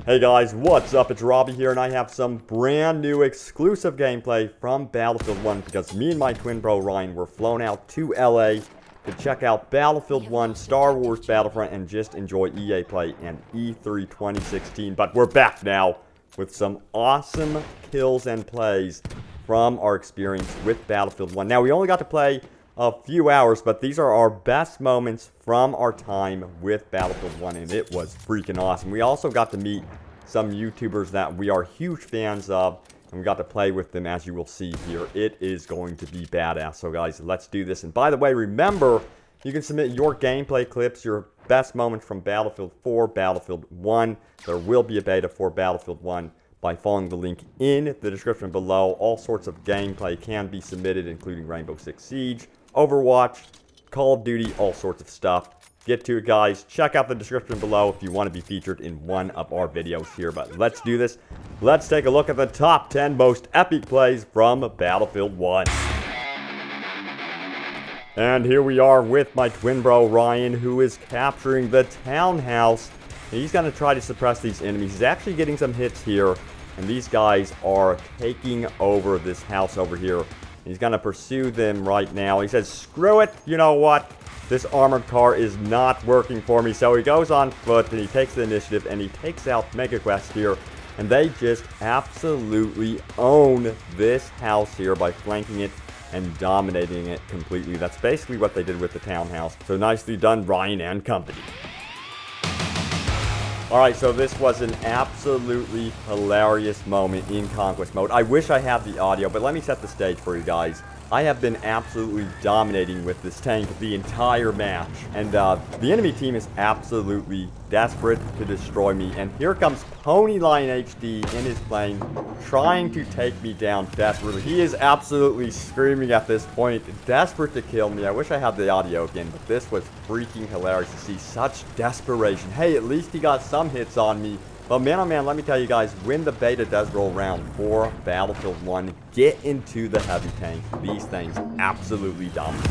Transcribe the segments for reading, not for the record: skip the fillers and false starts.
Hey guys, what's up? It's Robbie here, and I have some brand new exclusive gameplay from Battlefield 1 because me and my twin bro Ryan were flown out to LA to check out Battlefield 1, Star Wars Battlefront, and just enjoy EA Play and E3 2016. But we're back now with some awesome kills and plays from our experience with Battlefield 1. Now, we only got to play a few hours, but these are our best moments from our time with Battlefield 1, and it was freaking awesome. We also got to meet some YouTubers that we are huge fans of, and we got to play with them, as you will see here. It is going to be badass. So guys, let's do this. And by the way, remember, you can submit your gameplay clips, your best moments from Battlefield 4, Battlefield 1. There will be a beta for Battlefield 1 by following the link in the description below. All sorts of gameplay can be submitted, including Rainbow Six Siege, Overwatch, Call of Duty, all sorts of stuff. Get to it, guys. Check out the description below if you want to be featured in one of our videos here. But let's do this. Let's take a look at the top 10 most epic plays from Battlefield 1. And here we are with my twin bro Ryan, who is capturing the townhouse. He's going to try to suppress these enemies. He's actually getting some hits here, and these guys are taking over this house over here. He's going to pursue them right now. He says, screw it, you know what? This armored car is not working for me. So he goes on foot, and he takes the initiative, and he takes out MegaQuest here. And they just absolutely own this house here by flanking it and dominating it completely. That's basically what they did with the townhouse. So nicely done, Ryan and company. Alright, so this was an absolutely hilarious moment in Conquest mode. I wish I had the audio, but let me set the stage for you guys. I have been absolutely dominating with this tank the entire match, and the enemy team is absolutely desperate to destroy me. And here comes Ponyline HD in his plane, trying to take me down desperately. He is absolutely screaming at this point, desperate to kill me. I wish I had the audio again, but this was freaking hilarious to see such desperation. Hey, at least he got some hits on me. But man, oh man, let me tell you guys, when the beta does roll around for Battlefield 1, get into the heavy tank. These things absolutely dominate.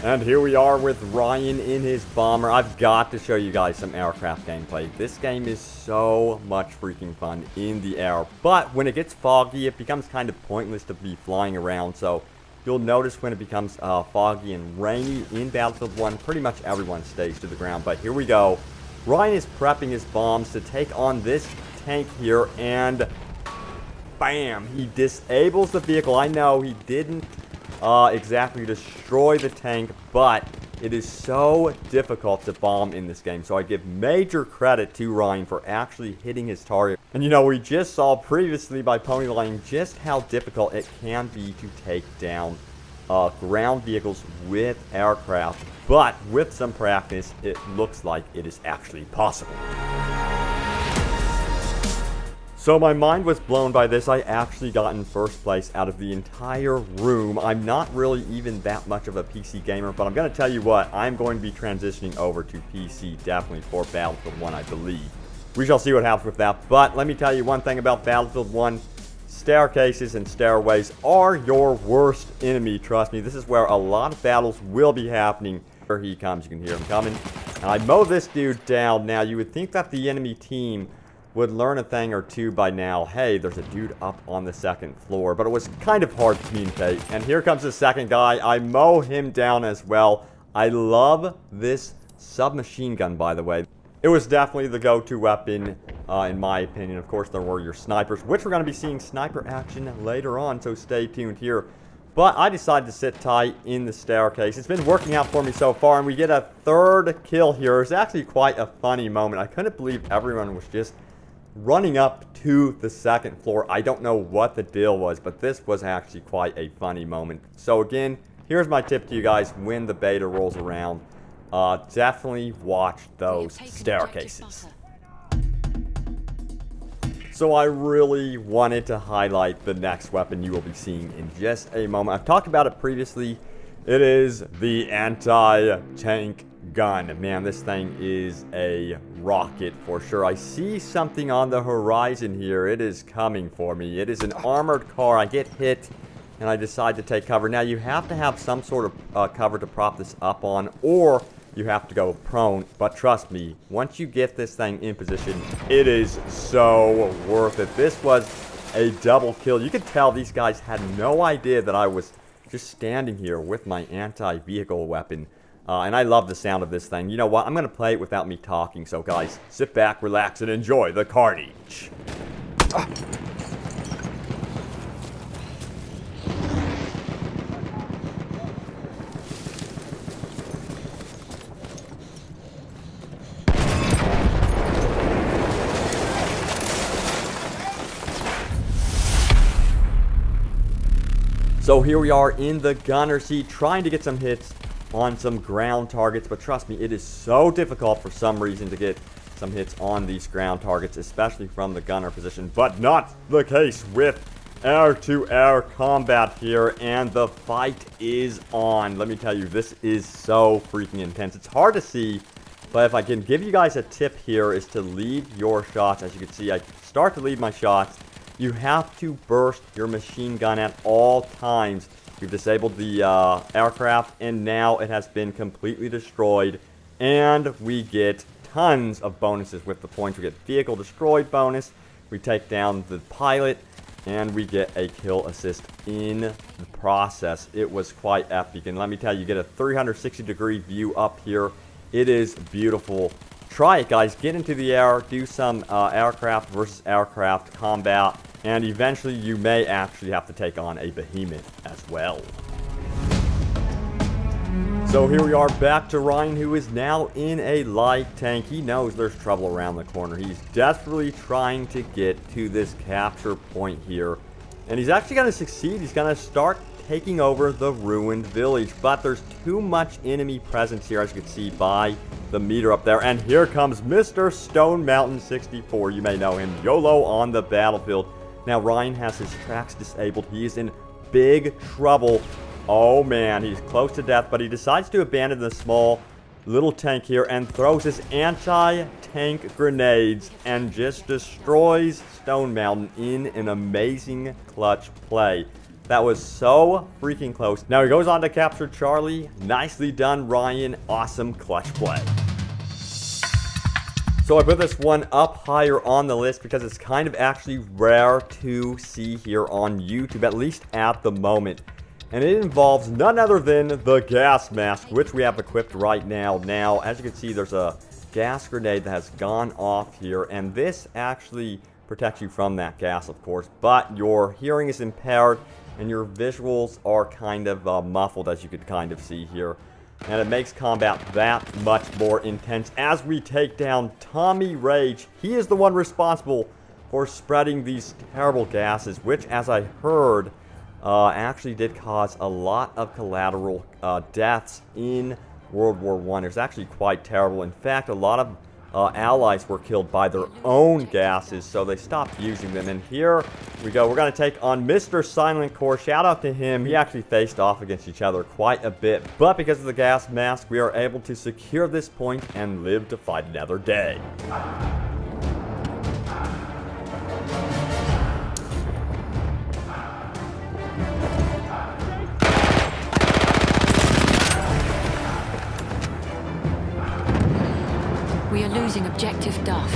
And here we are with Ryan in his bomber. I've got to show you guys some aircraft gameplay. This game is so much freaking fun in the air. But when it gets foggy, it becomes kind of pointless to be flying around. So you'll notice when it becomes foggy and rainy in Battlefield 1, pretty much everyone stays to the ground. But here we go. Ryan is prepping his bombs to take on this tank here, and bam! He disables the vehicle. I know he didn't exactly destroy the tank, but it is so difficult to bomb in this game. So I give major credit to Ryan for actually hitting his target. And you know, we just saw previously by Ponyline just how difficult it can be to take down ground vehicles with aircraft. But with some practice, it looks like it is actually possible. So my mind was blown by this. I actually got in first place out of the entire room. I'm not really even that much of a PC gamer, but I'm going to tell you what, I'm going to be transitioning over to PC definitely for Battlefield 1, I believe. We shall see what happens with that. But let me tell you one thing about Battlefield 1. Staircases and stairways are your worst enemy, trust me. This is where a lot of battles will be happening. Here he comes, you can hear him coming. And I mow this dude down. Now, you would think that the enemy team would learn a thing or two by now. Hey, there's a dude up on the second floor, but it was kind of hard to communicate. And here comes the second guy. I mow him down as well. I love this submachine gun, by the way. It was definitely the go-to weapon, in my opinion. Of course, there were your snipers, which we're going to be seeing sniper action later on, so stay tuned here. But I decided to sit tight in the staircase. It's been working out for me so far, and we get a third kill here. It's actually quite a funny moment. I couldn't believe everyone was just running up to the second floor. I don't know what the deal was, but this was actually quite a funny moment. So again, here's my tip to you guys when the beta rolls around. Definitely watch those staircases. So I really wanted to highlight the next weapon you will be seeing in just a moment. I've talked about it previously. It is the anti-tank gun. Man, this thing is a rocket for sure. I see something on the horizon here. It is coming for me. It is an armored car. I get hit and I decide to take cover. Now, you have to have some sort of cover to prop this up on, or you have to go prone. But trust me, once you get this thing in position, it is so worth it. This was a double kill. You could tell these guys had no idea that I was just standing here with my anti-vehicle weapon. And I love the sound of this thing. You know what? I'm going to play it without me talking. So, guys, sit back, relax, and enjoy the carnage. So here we are in the gunner seat, trying to get some hits on some ground targets, but trust me, it is so difficult for some reason to get some hits on these ground targets, especially from the gunner position, but not the case with air-to-air combat here, and the fight is on. Let me tell you, this is so freaking intense. It's hard to see, but if I can give you guys a tip here, is to lead your shots. As you can see, I start to lead my shots. You have to burst your machine gun at all times. We've disabled the aircraft, and now it has been completely destroyed. And we get tons of bonuses with the points. We get vehicle destroyed bonus. We take down the pilot, and we get a kill assist in the process. It was quite epic. And let me tell you, you get a 360-degree view up here. It is beautiful. Try it, guys. Get into the air. Do some aircraft versus aircraft combat. And eventually you may actually have to take on a behemoth as well. So here we are back to Ryan, who is now in a light tank. He knows there's trouble around the corner. He's desperately trying to get to this capture point here. And he's actually going to succeed. He's going to start taking over the ruined village. But there's too much enemy presence here, as you can see by the meter up there. And here comes Mr. Stone Mountain 64. You may know him. YOLO on the battlefield. Now, Ryan has his tracks disabled. He is in big trouble. Oh, man. He's close to death, but he decides to abandon the small little tank here and throws his anti-tank grenades and just destroys Stone Mountain in an amazing clutch play. That was so freaking close. Now, he goes on to capture Charlie. Nicely done, Ryan. Awesome clutch play. So I put this one up higher on the list because it's kind of actually rare to see here on YouTube, at least at the moment. And it involves none other than the gas mask, which we have equipped right now. Now, as you can see, there's a gas grenade that has gone off here, and this actually protects you from that gas, of course, but your hearing is impaired and your visuals are kind of muffled, as you could kind of see here. And it makes combat that much more intense as we take down Tommy Rage. He is the one responsible for spreading these terrible gases, which, as I heard, actually did cause a lot of collateral deaths in World War I. It was actually quite terrible. In fact, a lot of allies were killed by their own gases, so they stopped using them. And here we go. We're going to take on Mr. Silent Core. Shout out to him. We actually faced off against each other quite a bit, but because of the gas mask, we are able to secure this point and live to fight another day. We are losing objective Duff.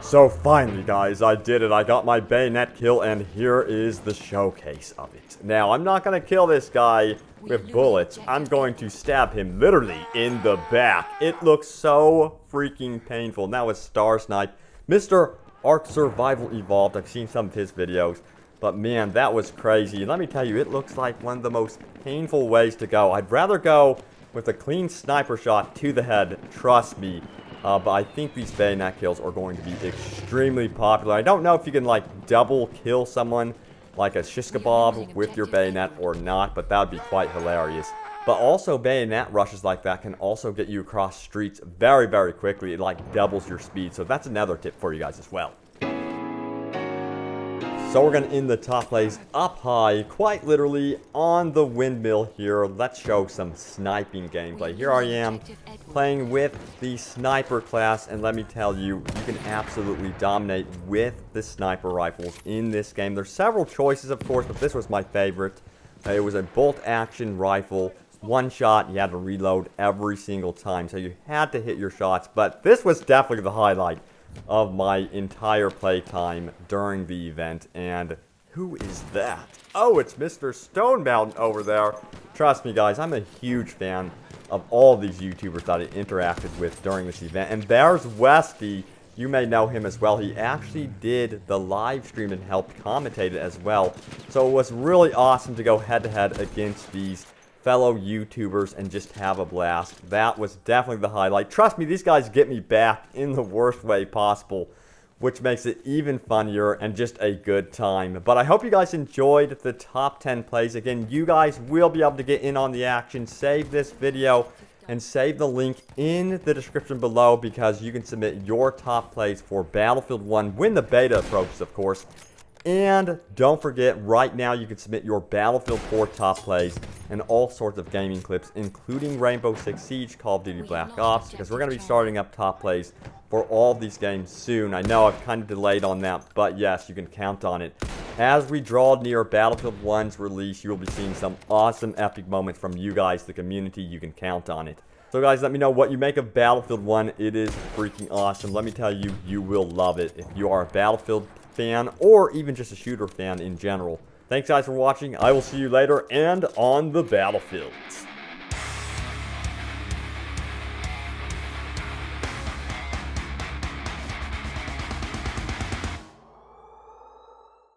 So finally, guys, I did it. I got my bayonet kill, and here is the showcase of it. Now, I'm not going to kill this guy with bullets. I'm going to stab him literally in the back. It looks so freaking painful. Now it's Star Snipe. Mr. Ark Survival Evolved. I've seen some of his videos. But man, that was crazy. And let me tell you, it looks like one of the most painful ways to go. I'd rather go with a clean sniper shot to the head, trust me. But I think these bayonet kills are going to be extremely popular. I don't know if you can like double kill someone like a shish kebab with your bayonet or not, but that would be quite hilarious. But also bayonet rushes like that can also get you across streets very, very quickly. It like doubles your speed. So that's another tip for you guys as well. So we're going to end the top place up high, quite literally on the windmill here. Let's show some sniping gameplay. Here I am playing with the sniper class, and let me tell you, you can absolutely dominate with the sniper rifles in this game. There's several choices, of course, but this was my favorite. It was a bolt action rifle. One shot, you had to reload every single time, so you had to hit your shots, but this was definitely the highlight of my entire playtime during the event. And who is that? Oh, it's Mr. Stone Mountain over there. Trust me, guys, I'm a huge fan of all these YouTubers that I interacted with during this event. And there's Westy. You may know him as well. He actually did the live stream and helped commentate it as well. So it was really awesome to go head-to-head against these fellow YouTubers and just have a blast. That was definitely the highlight. Trust me, these guys get me back in the worst way possible, which makes it even funnier and just a good time. But I hope you guys enjoyed the top 10 plays. Again, you guys will be able to get in on the action. Save this video and save the link in the description below, because you can submit your top plays for Battlefield 1 when the beta approaches, of course. And don't forget, right now you can submit your Battlefield 4 top plays and all sorts of gaming clips, including Rainbow Six Siege, Call of Duty Black Ops, because we're going to be starting up top plays for all of these games soon. I know I've kind of delayed on that, but yes, you can count on it. As we draw near Battlefield 1's release, you will be seeing some awesome epic moments from you guys, the community. You can count on it. So guys, let me know what you make of Battlefield 1. It is freaking awesome. Let me tell you, you will love it if you are a Battlefield fan or even just a shooter fan in general. Thanks guys for watching. I will see you later and on the battlefield.